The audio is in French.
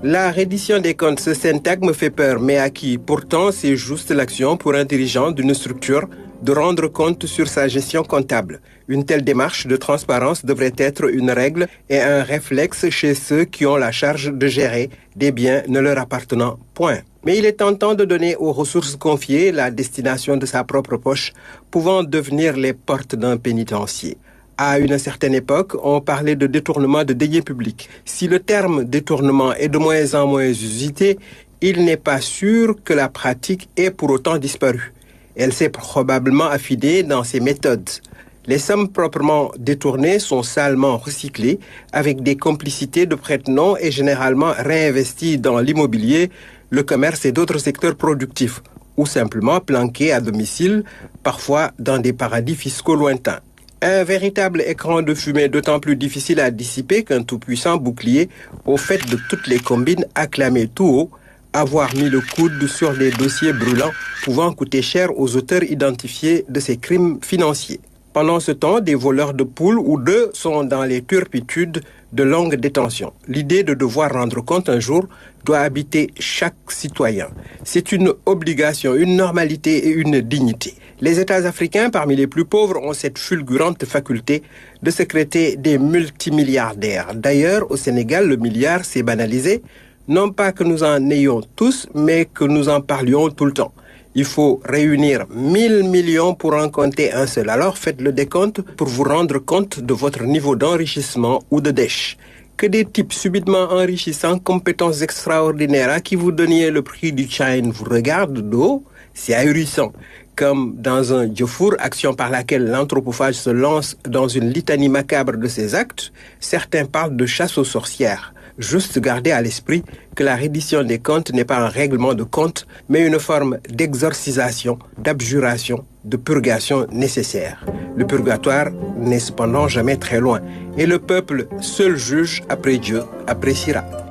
La reddition des comptes, ce syntagme me fait peur, mais à qui? Pourtant, c'est juste l'action pour un dirigeant d'une structure de rendre compte sur sa gestion comptable. Une telle démarche de transparence devrait être une règle et un réflexe chez ceux qui ont la charge de gérer des biens ne leur appartenant point. Mais il est tentant de donner aux ressources confiées la destination de sa propre poche, pouvant devenir les portes d'un pénitencier. À une certaine époque, on parlait de détournement de deniers publics. Si le terme détournement est de moins en moins usité, il n'est pas sûr que la pratique ait pour autant disparu. Elle s'est probablement affinée dans ses méthodes. Les sommes proprement détournées sont salement recyclées avec des complicités de prête-noms et généralement réinvesties dans l'immobilier, le commerce et d'autres secteurs productifs, ou simplement planquées à domicile, parfois dans des paradis fiscaux lointains. Un véritable écran de fumée d'autant plus difficile à dissiper qu'un tout-puissant bouclier au fait de toutes les combines acclamées tout haut, avoir mis le coude sur des dossiers brûlants pouvant coûter cher aux auteurs identifiés de ces crimes financiers. Pendant ce temps, des voleurs de poules ou d'œufs sont dans les turpitudes de longue détention. L'idée de devoir rendre compte un jour doit habiter chaque citoyen. C'est une obligation, une normalité et une dignité. Les États africains, parmi les plus pauvres, ont cette fulgurante faculté de sécréter des multimilliardaires. D'ailleurs, au Sénégal, le milliard s'est banalisé. Non pas que nous en ayons tous, mais que nous en parlions tout le temps. Il faut réunir 1000 millions pour en compter un seul. Alors faites le décompte pour vous rendre compte de votre niveau d'enrichissement ou de dèche. Que des types subitement enrichis sans compétences extraordinaires à qui vous donniez le prix du Chine vous regardent de haut, c'est ahurissant. Comme dans un Diofour, action par laquelle l'anthropophage se lance dans une litanie macabre de ses actes, certains parlent de chasse aux sorcières. Juste garder à l'esprit que la reddition des comptes n'est pas un règlement de compte, mais une forme d'exorcisation, d'abjuration, de purgation nécessaire. Le purgatoire n'est cependant jamais très loin, et le peuple, seul juge après Dieu, appréciera.